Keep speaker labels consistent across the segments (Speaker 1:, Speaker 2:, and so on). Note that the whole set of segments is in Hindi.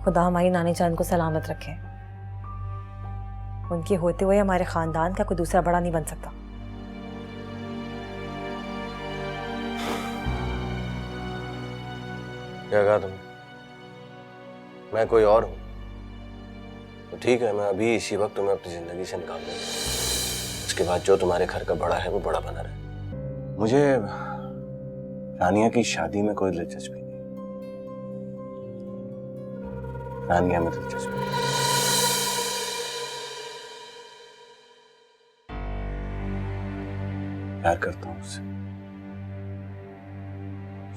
Speaker 1: खुदा हमारी नानी जान को सलामत रखे। उनके होते हुए हमारे खानदान का कोई दूसरा बड़ा नहीं बन सकता।
Speaker 2: क्या कहा तुमने? मैं कोई और हूं तो ठीक है, मैं अभी इसी वक्त तुम्हें अपनी जिंदगी से निकाल दूंगा। उसके बाद जो तुम्हारे घर का बड़ा है वो बड़ा बना रहे। मुझे रानिया की शादी में कोई दिलचस्पी नहीं। रानिया में दिलचस्पी नहीं। प्यार करता हूं उससे,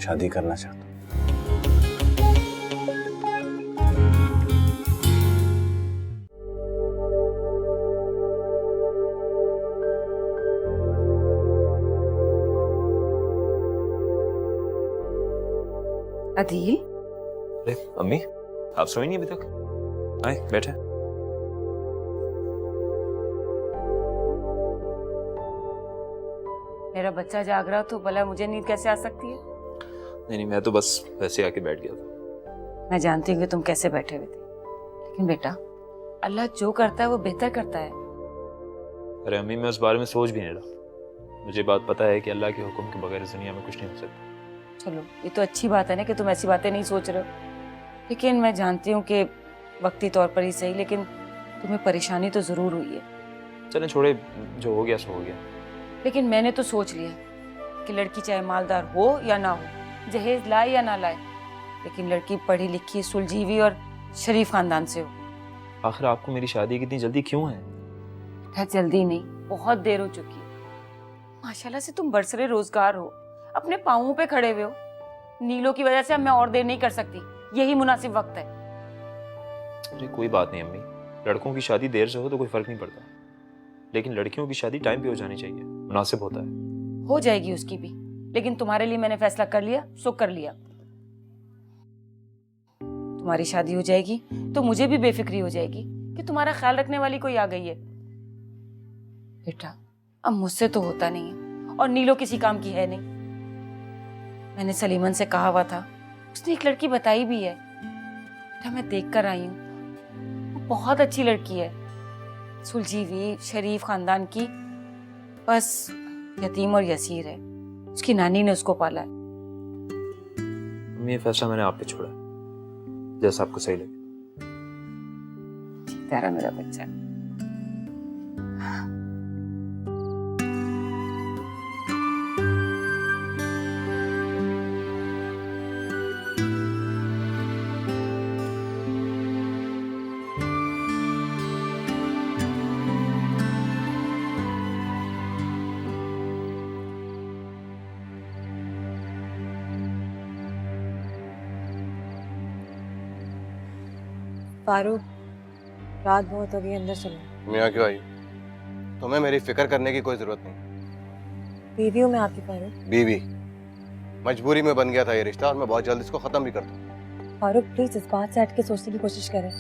Speaker 2: शादी करना चाहता हूं।
Speaker 1: अदील,
Speaker 3: अरे अम्मी, आप सोई नहीं अभी तक? आए बैठे।
Speaker 4: मेरा बच्चा जाग रहा तो भला मुझे नींद कैसे आ सकती है?
Speaker 3: नहीं, मैं तो बस वैसे आके बैठ गया था।
Speaker 4: मैं जानती हूँ कि तुम कैसे बैठे हुए थे, लेकिन बेटा अल्लाह जो करता है वो बेहतर करता है।
Speaker 3: अरे अम्मी, मैं उस बारे में सोच भी नहीं रहा। मुझे बात पता है कि अल्लाह के हुक्म के बगैर इस दुनिया में कुछ नहीं हो सकता।
Speaker 4: चलो ये तो अच्छी बात है ना कि तुम ऐसी बातें नहीं सोच रहे हो, लेकिन मैं जानती हूँ कि वक्ती तौर पर ही सही, लेकिन तुम्हें परेशानी तो जरूर हुई है।
Speaker 3: चलें छोड़े, जो हो गया सो हो गया।
Speaker 4: लेकिन मैंने तो सोच लिया कि लड़की चाहे मालदार हो या ना हो, जहेज लाए या ना लाए, लेकिन लड़की पढ़ी लिखी, सुलझी और शरीफ खानदान से हो।
Speaker 3: आखिर आपको मेरी शादी कितनी जल्दी क्यों है?
Speaker 4: बेटा जल्दी नहीं, बहुत देर हो चुकी है। माशाल्लाह से तुम बरसरे रोजगार हो, अपने पांवों पे खड़े हुए हो। नीलो की वजह से अब मैं और देर नहीं कर सकती, यही मुनासिब वक्त है।
Speaker 3: अरे कोई बात नहीं अम्मी, लड़कों की शादी देर से हो तो कोई फर्क नहीं पड़ता, लेकिन लड़कियों की शादी टाइम पे हो जानी चाहिए, मुनासिब होता है।
Speaker 4: हो जाएगी उसकी भी, लेकिन तुम्हारे लिए मैंने फैसला कर लिया, सो कर लिया। तुम्हारी शादी हो जाएगी तो मुझे भी बेफिक्री हो जाएगी कि तुम्हारा ख्याल रखने वाली कोई आ गई है। बेटा अब मुझसे तो होता नहीं है, और नीलो किसी काम की है नहीं। मैंने सलीमन से कहा हुआ था, उसने एक लड़की बताई भी है। बेटा मैं देख कर आई हूँ, वो बहुत अच्छी लड़की है, सुलझी हुई, शरीफ खानदान की, बस यतीम और यसीर है। उसकी नानी ने उसको पाला है।
Speaker 3: ये फैसला मैंने आप पे छोड़ा, जैसा आपको सही लगे।
Speaker 4: तेरा मेरा बच्चा।
Speaker 1: फारूक, रात बहुत हो गई, अंदर चलो।
Speaker 2: मियाँ क्यों आई? तुम्हें मेरी फिक्र करने की कोई जरूरत नहीं।
Speaker 1: बीवी हूँ मैं आपकी फारूक।
Speaker 2: बीवी? मजबूरी में बन गया था ये रिश्ता, और मैं बहुत जल्द इसको खत्म भी कर दूँ।
Speaker 1: फारूक प्लीज इस बात से हट के सोचने की कोशिश करें।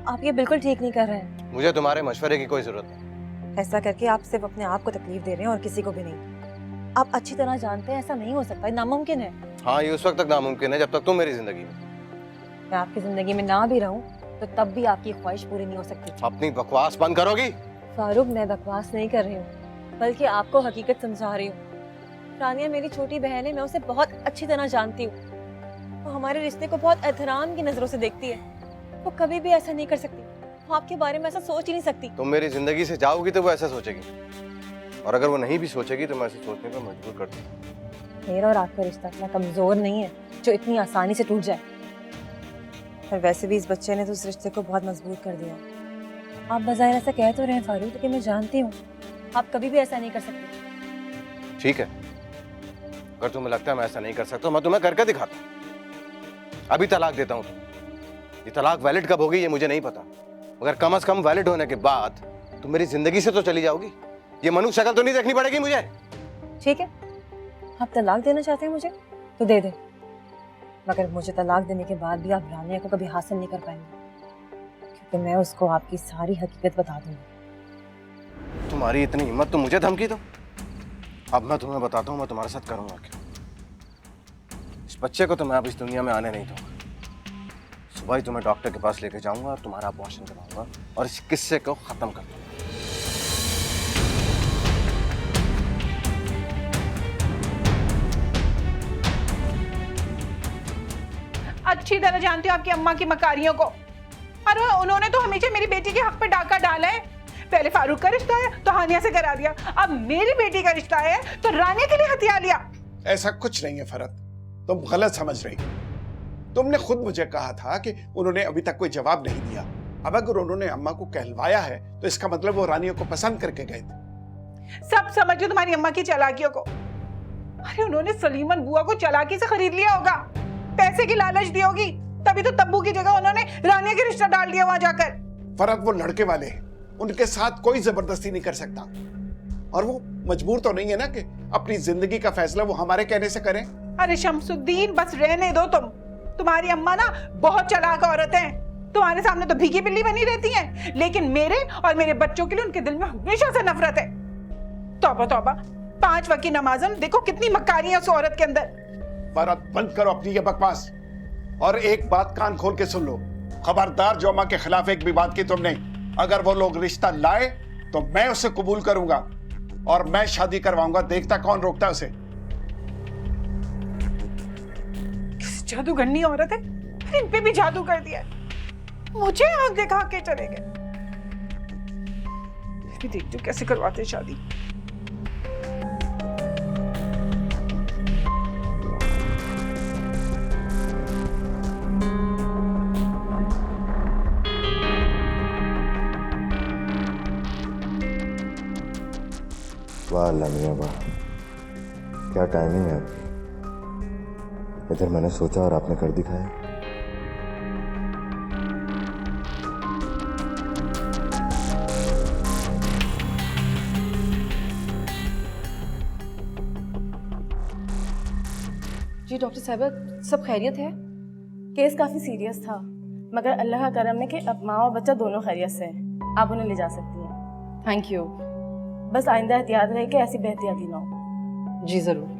Speaker 1: आप ये बिल्कुल ठीक नहीं कर रहे हैं।
Speaker 2: मुझे तुम्हारे मशवरे की कोई जरूरत नहीं।
Speaker 1: ऐसा करके आप सिर्फ अपने आप को तकलीफ दे रहे हैं और किसी को भी नहीं। आप अच्छी तरह जानते हैं ऐसा नहीं हो सकता, नामुमकिन है।
Speaker 2: हाँ, ये उस वक्त तक नामुमकिन है जब तक तुम मेरी जिंदगी में।
Speaker 1: मैं आपकी जिंदगी में ना भी रहूं तो तब भी आपकी ख्वाहिश पूरी नहीं हो सकती।
Speaker 2: अपनी बकवास बंद करोगी?
Speaker 1: फारूक मैं बकवास नहीं कर रही हूँ, बल्कि आपको हकीकत समझा रही हूँ। रानिया मेरी छोटी बहन है, मैं उसे बहुत अच्छी तरह जानती हूँ। वो हमारे रिश्ते को बहुत एहतराम की नजरों से देखती है। वो कभी भी ऐसा नहीं कर सकती, वो आपके बारे में ऐसा सोच ही नहीं सकती।
Speaker 2: तुम मेरी जिंदगी से जाओगी तो वो ऐसा सोचेगी, और अगर वो नहीं भी सोचेगी तो मैं ऐसे सोचने पर मजबूर कर दूंगा।
Speaker 1: मेरा और आपका रिश्ता इतना कमजोर नहीं है जो इतनी आसानी से टूट जाए। और वैसे भी इस बच्चे ने तो उस रिश्ते को बहुत मजबूत कर दिया। आप बज़ाहिर ऐसा कह तो रहे हैं फारूक, लेकिन मैं जानती हूँ आप कभी भी ऐसा नहीं कर सकते।
Speaker 2: ठीक है, अगर तुम्हें लगता है मैं ऐसा नहीं कर सकता, मैं तुम्हें करके दिखाता हूं। अभी तलाक देता हूं। ये तलाक वैलिड कब होगी ये मुझे नहीं पता, मगर कम से कम वैलिड होने के बाद तुम मेरी जिंदगी से तो चली जाओगी। ये मनुष्य शक्ल तो नहीं देखनी पड़ेगी मुझे।
Speaker 1: ठीक है, आप तलाक देना चाहते हैं मुझे तो दे दें, मगर मुझे तलाक देने के बाद भी आप रानिया को कभी हासिल नहीं कर पाएंगे, क्योंकि मैं उसको आपकी सारी हकीकत बता दूंगी।
Speaker 2: तुम्हारी इतनी हिम्मत तो मुझे धमकी दो। अब मैं तुम्हें बताता हूँ मैं तुम्हारे साथ करूंगा क्या। इस बच्चे को तो मैं अब इस दुनिया में आने नहीं दूंगा। सुबह ही तुम्हें डॉक्टर के पास लेके जाऊंगा और तुम्हारा अबॉर्शन करवाऊंगा और इस किस्से को खत्म कर दूंगा।
Speaker 5: अच्छी तरह जानती हूँ आपकी अम्मा की मकारियों को। अरे उन्होंने तो हमेशा मेरी बेटी के हक पे डाका डाला है। पहले फारूक का रिश्ता है तो हानिया से करा दिया, अब मेरी बेटी का रिश्ता है तो रानिया के लिए हथिया लिया।
Speaker 6: ऐसा कुछ नहीं है फरत, तुम गलत समझ रही। तुमने खुद मुझे कहा था कि उन्होंने अभी तक कोई जवाब नहीं दिया। अब अगर उन्होंने अम्मा को कहलवाया है तो इसका मतलब वो रानिया को पसंद करके गए थे।
Speaker 5: सब समझो तुम्हारी अम्मा की चालाकियों को। अरे उन्होंने सलीमन बुआ को चालाकी से खरीद लिया होगा, पैसे की लालच दी होगी, तभी तो तब्बू की जगह उन्होंने रानिया के रिश्ता डाल दिया वहां जाकर।
Speaker 6: फरत वो लड़के वाले हैं, उनके साथ कोई जबरदस्ती नहीं कर सकता और वो मजबूर तो नहीं है ना कि अपनी जिंदगी का फैसला वो हमारे कहने से करें।
Speaker 5: अरे शमसुद्दीन बस रहने दो तुम्हारी अम्मा ना बहुत चालाक औरत है। तुम्हारे सामने तो भीगी बिल्ली बनी रहती हैं, लेकिन मेरे और मेरे बच्चों के लिए उनके दिल में हमेशा से नफरत है। तौबा तौबा, 5 वक्त की नमाज़न देखो कितनी मक्कारी है उस औरत के अंदर।
Speaker 6: फरत बंद करो अपनी ये बकवास और एक बात कान खोल के सुन लो, खबरदार जो अम्मा के खिलाफ एक भी बात की तुमने। अगर वो लोग रिश्ता लाए तो मैं उसे कबूल करूंगा और मैं शादी करवाऊंगा, देखता कौन रोकता है उसे।
Speaker 5: जादूगरनी औरत है, इन पे भी जादू कर दिया है। मुझे आंख दिखा के चले गए। भी देखती हूँ कैसे करवाते शादी।
Speaker 2: वाह अल्लाह मियां वाह, क्या टाइमिंग है आपकी। इधर मैंने सोचा और आपने कर दिखाया।
Speaker 7: जी डॉक्टर साहिबा, सब खैरियत है? केस काफ़ी सीरियस था, मगर अल्लाह का करम है कि अब माँ और बच्चा दोनों खैरियत से हैं। आप उन्हें ले जा सकती हैं। Thank you. बस आइंदा एहतियात रहे कि ऐसी बेहतियाती ना हो। जी ज़रूर।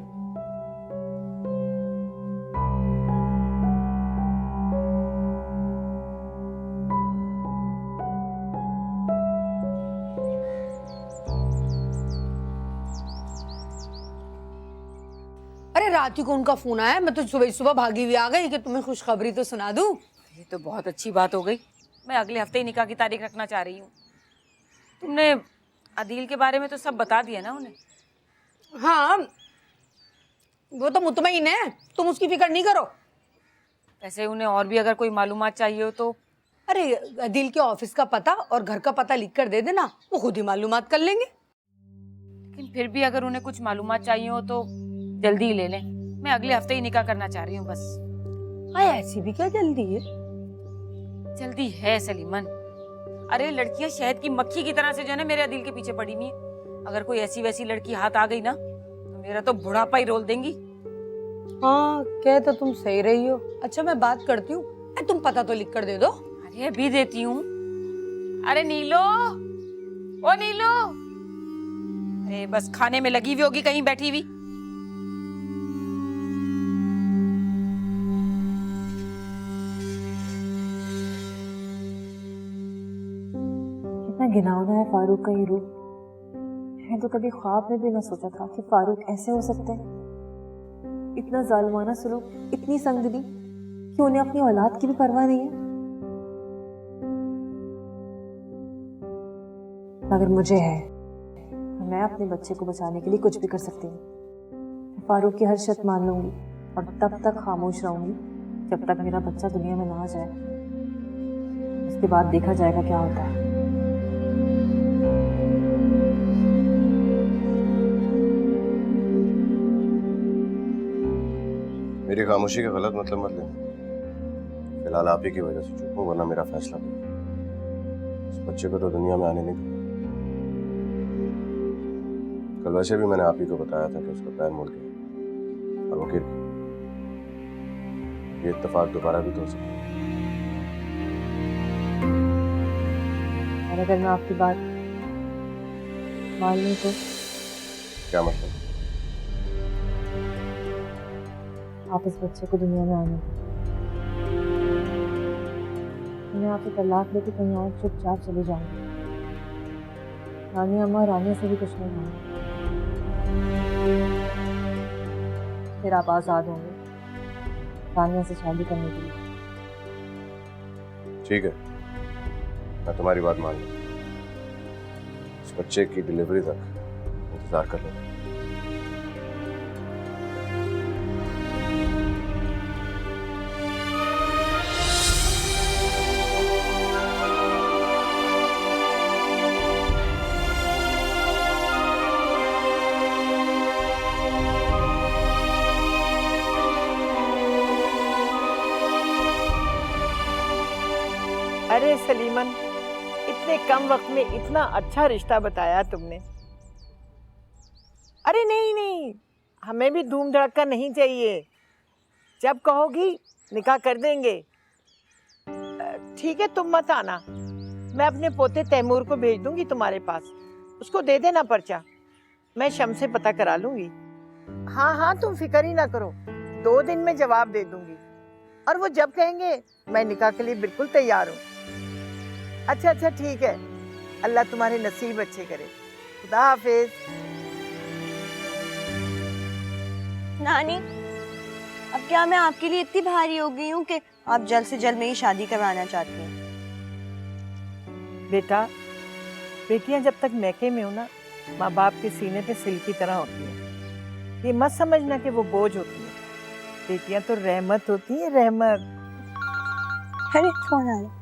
Speaker 8: अरे रात को उनका फोन आया, मैं तो सुबह सुबह भागी हुई आ गई कि तुम्हें खुशखबरी तो सुना दूं।
Speaker 4: ये तो बहुत अच्छी बात हो गई। मैं अगले हफ्ते ही निकाह की तारीख रखना चाह रही हूँ। तुमने अदील के बारे में तो सब बता दिया ना उन्हें?
Speaker 8: हाँ, वो तो मुतमईन है, तुम उसकी फिक्र नहीं करो।
Speaker 4: वैसे उन्हें और भी अगर कोई मालूमात चाहिए हो तो?
Speaker 8: अरे अदील के ऑफिस का पता और घर का पता लिख कर दे देना, वो खुद ही मालूमात कर लेंगे।
Speaker 4: लेकिन फिर भी अगर उन्हें कुछ मालूमात चाहिए हो तो जल्दी ही ले लें। मैं अगले हफ्ते ही निकाह करना चाह रही हूँ बस।
Speaker 8: हाँ, ऐसी भी क्या जल्दी है?
Speaker 4: जल्दी है सलीमन। अरे लड़कियां शहद की मक्खी की तरह से जो है ना मेरे अदील के पीछे पड़ी नहीं है। अगर कोई ऐसी वैसी लड़की हाथ आ गई ना तो मेरा तो बुढ़ापा ही रोल देंगी।
Speaker 8: हाँ, कह तो तुम सही रही हो। अच्छा मैं बात करती हूँ, तुम पता तो लिख कर दे दो।
Speaker 4: अरे अभी देती हूँ। अरे नीलो, ओ नीलो। अरे बस खाने में लगी हुई होगी कहीं बैठी हुई।
Speaker 1: कितना घिनौना है फारूक का ये रूप। मैंने तो कभी ख्वाब में भी न सोचा था कि फारूक ऐसे हो सकते हैं। इतना जालिमाना सलूक, इतनी संगदिली कि उन्हें अपनी औलाद की भी परवाह नहीं है। मगर मुझे है, मैं अपने बच्चे को बचाने के लिए कुछ भी कर सकती हूँ। मैं फारूक की हर शर्त मान लूंगी और तब तक खामोश रहूंगी जब तक मेरा बच्चा दुनिया में ना आ जाए। उसके बाद देखा जाएगा क्या होता है।
Speaker 2: मेरी खामोशी का गलत मतलब मत लेना। फिलहाल आप ही की वजह से चुप हूं, वरना मेरा फैसला इस बच्चे को तो दुनिया में आने नहीं दूंगा। कल वैसे भी मैंने आप ही को बताया था कि उसका पैर मुड़ गया और वो गिर गया। ये इत्तेफाक दोबारा भी तो हो सकता है।
Speaker 1: और अगर मैं आपकी बात मान लूं तो?
Speaker 2: क्या मतलब?
Speaker 1: आप इस बच्चे को दुनिया में आने मैं आपसे तलाक लेके कहीं और चुपचाप चले जाऊंगी। रानिया अम्मा रानिया से भी कुछ नहीं होगा। फिर आप आज़ाद होंगे रानिया से शादी करने के लिए।
Speaker 2: ठीक है, मैं तुम्हारी बात मान लूँ। इस बच्चे की डिलीवरी तक इंतजार कर लेना।
Speaker 9: अरे सलीमन, इतने कम वक्त में इतना अच्छा रिश्ता बताया तुमने। अरे नहीं नहीं, हमें भी धूम धड़का नहीं चाहिए। जब कहोगी निकाह कर देंगे। ठीक है, तुम मत आना, मैं अपने पोते तैमूर को भेज दूंगी तुम्हारे पास। उसको दे देना पर्चा, मैं शम से पता करा लूंगी। हाँ हाँ, तुम फिक्र ही ना करो, 2 दिन में जवाब दे दूंगी। और वो जब कहेंगे मैं निकाह के लिए बिल्कुल तैयार हूँ। अच्छा अच्छा ठीक है, अल्लाह तुम्हारे नसीब अच्छे करे। खुदा हाफिज।
Speaker 10: नानी, अब क्या मैं आपके लिए इतनी भारी हो गई हूँ कि आप जल्द से जल्द मेरी शादी करवाना चाहती हैं?
Speaker 9: बेटा, बेटियां जब तक मैके में हो ना, माँ बाप के सीने पे सिल की तरह होती हैं। ये मत समझना कि वो बोझ होती हैं। बेटियां तो रहमत होती हैं, रहमत।
Speaker 10: अरे फोन आ रहा।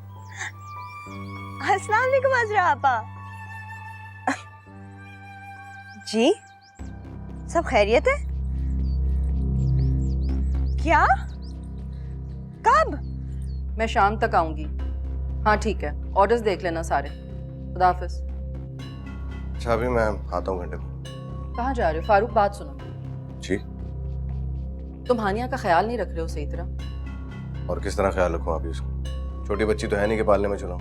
Speaker 10: अस्सलाम वालेकुम अज़रा आपा। जी, सब खैरियत है? क्या? कब?
Speaker 11: मैं शाम तक आऊंगी। हाँ ठीक है, ऑर्डर्स देख लेना सारे। खुदा हाफिज।
Speaker 2: अच्छा, अभी मैं आता हूँ घंटे में।
Speaker 11: कहाँ जा रहे हो फारूक? बात सुनो
Speaker 2: जी।
Speaker 11: तुम हानिया का ख्याल नहीं रख रहे हो सही तरह।
Speaker 2: और किस तरह ख्याल रखूँ अभी उसको? छोटी बच्ची तो है नहीं कि पालने में चलाऊँ।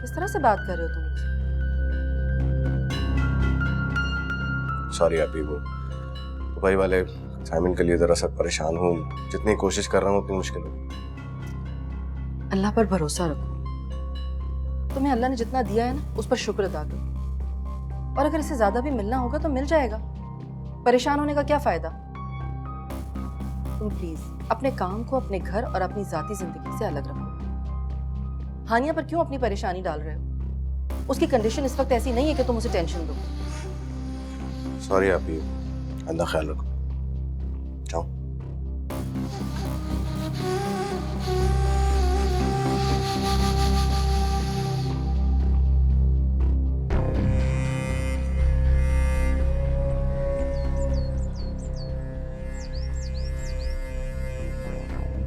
Speaker 11: किस तरह से बात कर रहे हो तुम मुझसे?
Speaker 2: सॉरी अभी, वो दुबई वाले असाइनमेंट के लिए जरा सा परेशान हूँ। जितनी कोशिश कर रहा हूँ उतनी मुश्किल है।
Speaker 11: अल्लाह पर भरोसा रखो। तुम्हें अल्लाह ने जितना दिया है ना, उस पर शुक्र अदा करो। और अगर इससे ज्यादा भी मिलना होगा तो मिल जाएगा। परेशान होने का क्या फायदा? तुम प्लीज अपने काम को अपने घर और अपनी जाती जिंदगी से अलग रखो। हानिया पर क्यों अपनी परेशानी डाल रहे हो? उसकी कंडीशन इस वक्त ऐसी नहीं है कि तुम उसे टेंशन दो।
Speaker 2: सॉरी अभी, अल्लाह ख्याल रखो। जाओ।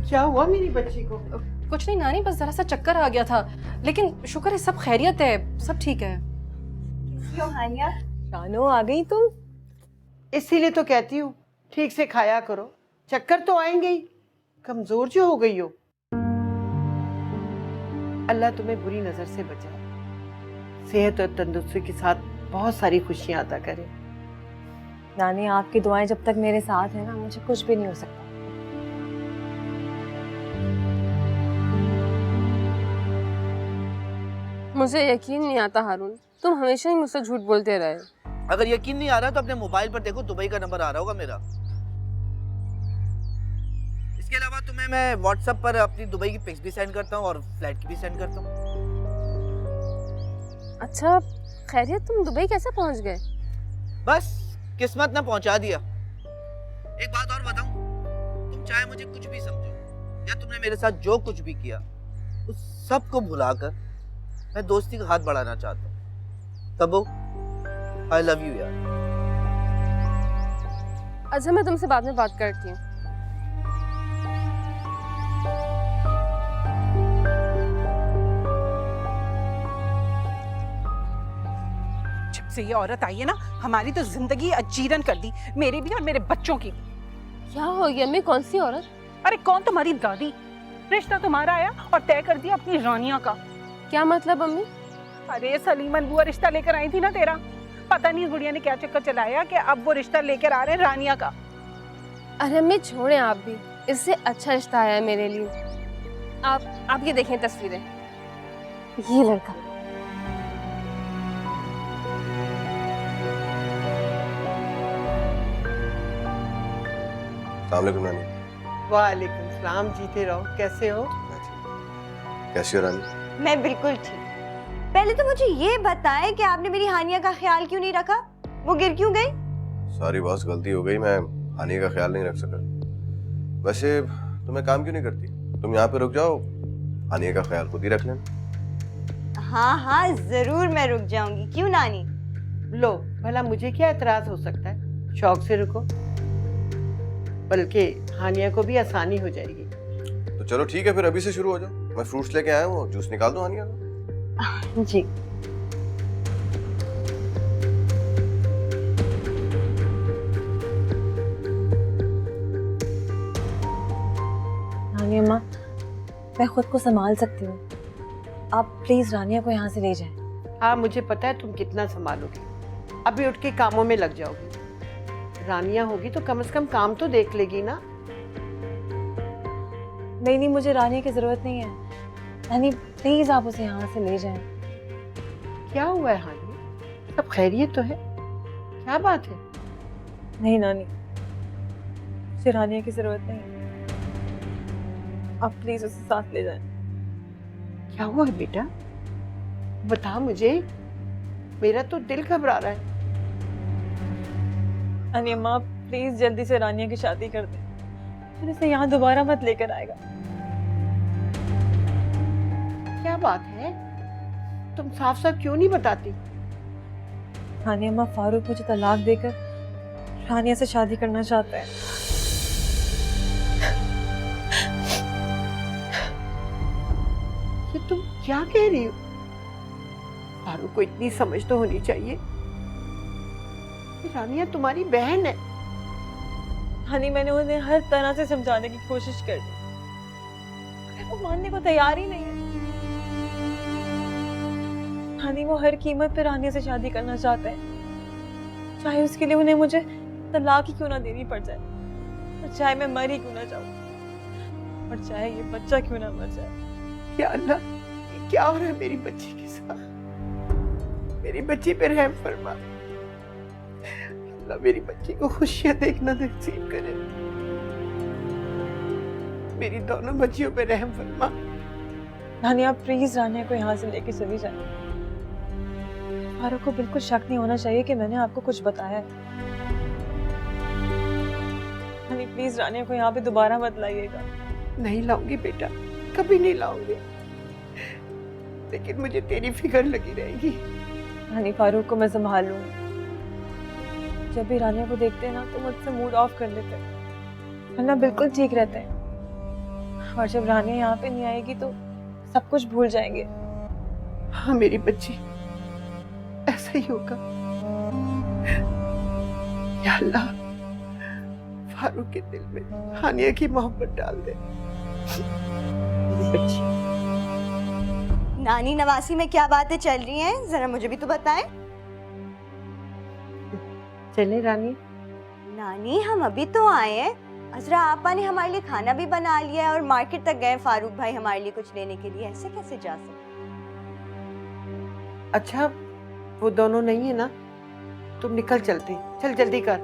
Speaker 9: क्या हुआ मेरी बच्ची को?
Speaker 11: कुछ नहीं नानी, बस जरा सा चक्कर आ गया था, लेकिन शुक्र है सब खैरियत है, सब ठीक है।
Speaker 10: क्यों हानिया?
Speaker 1: शानो, आ गई तुम?
Speaker 9: इसीलिए तो कहती हूँ ठीक से खाया करो, चक्कर तो आएंगे ही। कमजोर जो हो गई हो। अल्लाह तुम्हें बुरी नजर से बचाए, सेहत और तंदुरुस्ती के साथ बहुत सारी खुशियां अता करे।
Speaker 1: नानी, आपकी दुआएं जब तक मेरे साथ है ना, मुझे कुछ भी नहीं हो सकता।
Speaker 7: मुझे यकीन नहीं आता हारून, तुम हमेशा ही मुझसे झूठ बोलते रहे।
Speaker 12: अगर यकीन नहीं आ रहा तो अपने मोबाइल पर देखो, दुबई का नंबर आ रहा होगा मेरा। इसके अलावा तुम्हें मैं व्हाट्सएप पर अपनी दुबई की पिक्स भी सेंड करता हूँ और फ्लाइट की भी सेंड करता हूँ।
Speaker 7: अच्छा खैरियत, तुम दुबई कैसे पहुंच गए?
Speaker 12: बस किस्मत ने पहुंचा दिया। एक बात और बताऊं, तुम चाहे मुझे कुछ भी समझो या तुमने मेरे साथ जो कुछ भी किया, उस सब को भुलाकर मैं दोस्ती का हाथ बढ़ाना चाहता हूँ। तबो, आई लव यू यार।
Speaker 7: अच्छा, मैं तुमसे बाद में बात करती हूँ।
Speaker 5: जब से ये औरत आई है ना, हमारी तो जिंदगी अजीरन कर दी, मेरी भी और मेरे बच्चों की भी।
Speaker 7: क्या हो गया अम्मी? कौन सी औरत?
Speaker 5: अरे कौन? तुम्हारी दादी। रिश्ता तुम्हारा आया और तय कर दिया अपनी रानिया का।
Speaker 7: क्या मतलब अम्मी?
Speaker 5: अरे सलीमन बुआ रिश्ता लेकर आई थी ना तेरा, पता नहीं गुड़िया ने क्या चक्कर चलाया कि अब वो रिश्ता लेकर आ रहे हैं रानिया का।
Speaker 7: अरे अम्मी छोड़े आप भी, इससे अच्छा रिश्ता आया है मेरे लिए। आप ये देखें तस्वीरें।
Speaker 1: ये लड़का
Speaker 2: अस्सलाम वालेकुम नानी।
Speaker 9: वालेकुम सलाम, जीते रहो। कैसे हो?
Speaker 2: कैसी हो रानी?
Speaker 10: मैं बिल्कुल ठीक। पहले तो मुझे ये बताएं कि आपने मेरी हानिया का ख्याल क्यों नहीं रखा? वो गिर क्यों गई?
Speaker 2: सॉरी बॉस, गलती हो गई, मैं हानि का ख्याल नहीं रख सका। वैसे तुम एक काम क्यों नहीं करती, तुम यहाँ पे रुक जाओ, हानि का ख्याल खुद ही रख लेना।
Speaker 10: हाँ हाँ जरूर मैं रुक जाऊंगी। क्यों नानी?
Speaker 9: लो, भला मुझे क्या एतराज हो सकता है? शौक से रुको, बल्कि हानिया को भी आसानी हो जाएगी।
Speaker 2: तो चलो ठीक है, फिर अभी से शुरू हो जाओ। मैं फ्रूट्स लेके आया हूँ, जूस निकाल दो हानिया का।
Speaker 10: जी।
Speaker 1: रानी अम्मा, मैं खुद को संभाल सकती हूँ, आप प्लीज रानिया को यहाँ से ले जाएं।
Speaker 9: हाँ, मुझे पता है तुम कितना संभालोगी। अभी उठ के कामों में लग जाओगी। रानिया होगी तो कम से कम काम तो देख लेगी ना।
Speaker 1: नहीं, मुझे रानिया की जरूरत नहीं है। नानी प्लीज आप उसे यहाँ से ले जाएं।
Speaker 9: क्या हुआ है हानिया? सब खैरियत तो है? क्या बात है?
Speaker 1: नहीं नानी, मुझे रानिया की जरूरत नहीं है, आप प्लीज उसे साथ ले जाएं।
Speaker 9: क्या हुआ है बेटा? बता मुझे, मेरा तो दिल घबरा रहा है।
Speaker 1: नानी अम्मा प्लीज जल्दी से रानिया की शादी कर दें, फिर इसे यहाँ दोबारा मत लेकर आएगा।
Speaker 9: क्या बात है? तुम साफ साफ क्यों नहीं बताती?
Speaker 1: नानी अम्मा, फारूक मुझे तलाक देकर रानिया से शादी करना चाहता है।
Speaker 9: ये तुम क्या कह रही हो? फारूक को इतनी समझ तो होनी चाहिए। रानिया तुम्हारी बहन है।
Speaker 1: हनी, मैंने उन्हें हर तरह से समझाने की कोशिश कर ली, मगर वो मानने को तैयार ही नहीं है। हनी, वो हर कीमत पर रानिया से शादी करना चाहता है, चाहे उसके लिए उन्हें मुझे तलाक ही क्यों ना देनी पड़ जाए, और चाहे मैं मर ही क्यों ना जाऊं, और चाहे ये बच्चा क्यों ना मर जाए।
Speaker 9: या अल्लाह, ये क्या हो रहा है मेरी बच्ची के साथ? मेरी बच्ची पे रहम फरमा। अल्लाह मेरी बच्ची को खुशियां देखना नसीब करे। मेरी दोनों बच्चियों पे रहम फरमा।
Speaker 1: नानी, आप प्लीज रानिया को यहाँ से लेके चली जाए। फारूक को बिल्कुल शक नहीं होना चाहिए कि मैंने आपको कुछ बताया है। नानी प्लीज रानिया को यहाँ पे दोबारा मत लाइएगा।
Speaker 9: नहीं लाऊंगी बेटा, कभी नहीं लाऊंगी, लेकिन मुझे तेरी फिक्र लगी रहेगी।
Speaker 1: नानी, फारूक को मैं संभाल लूंगी। जब भी रानिया को देखते हैं ना तो मुझसे मूड ऑफ कर लेते हैं, वरना बिल्कुल ठीक रहते हैं, और जब रानिया यहाँ पे नहीं आएगी तो सब कुछ भूल जाएंगे।
Speaker 9: हाँ मेरी बच्ची, ऐसा ही होगा। या अल्लाह, फारूक के दिल में हानिया की मोहब्बत डाल दे। मेरी बच्ची।
Speaker 10: नानी, नवासी में क्या बातें चल रही हैं? जरा मुझे भी तो बताएं।
Speaker 9: चले रानी?
Speaker 10: नानी, हम अभी तो आए हैं। अजरा आपा ने हमारे लिए खाना भी बना लिया है और मार्केट तक गए फारूक भाई हमारे लिए कुछ लेने के लिए। ऐसे कैसे जा सकते?
Speaker 9: अच्छा, वो दोनों नहीं है ना? तुम निकल चलते, चल जल्दी कर।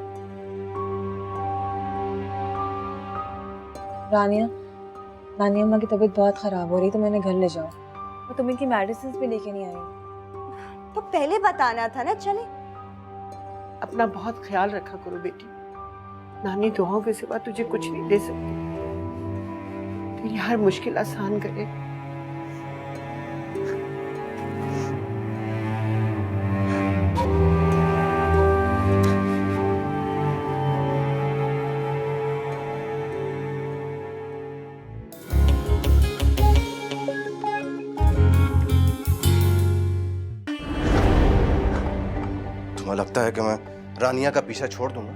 Speaker 1: रानिया, नानी अम्मा की तबीयत बहुत खराब हो रही, तो मैंने घर ले जाओ, और तुम इनकी मेडिसिन भी लेके नहीं आई।
Speaker 10: तो पहले बताना था ना। चले।
Speaker 9: अपना बहुत ख्याल रखा करो बेटी। नानी दुआओं के सिवा तुझे कुछ नहीं दे सकती। तेरी हर मुश्किल आसान करे।
Speaker 2: तुम्हें लगता है कि मैं रानिया का पीछा छोड़ दूंगा?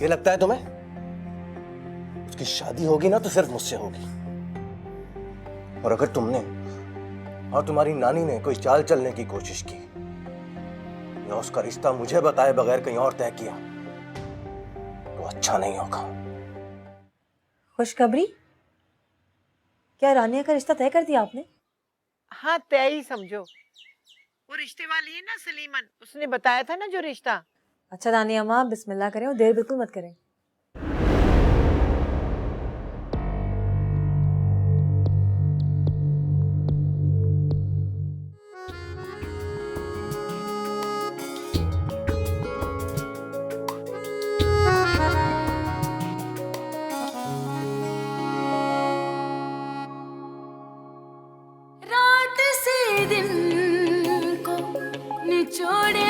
Speaker 2: ये लगता है तुम्हें? उसकी शादी होगी ना तो सिर्फ मुझसे होगी, और अगर तुमने और तुम्हारी नानी ने कोई चाल चलने की कोशिश की या उसका रिश्ता मुझे बताए बगैर कहीं और तय किया तो अच्छा नहीं होगा।
Speaker 1: खुशखबरी? क्या रानिया का रिश्ता तय कर दिया आपने?
Speaker 9: हाँ, तय ही समझो। वो रिश्ते वाली है ना सलीमन, उसने बताया था ना जो रिश्ता।
Speaker 1: अच्छा रानिया अम्मा, बिस्मिल्लाह करें और देर बिल्कुल मत करें।
Speaker 13: रात से दिन को निचोड़े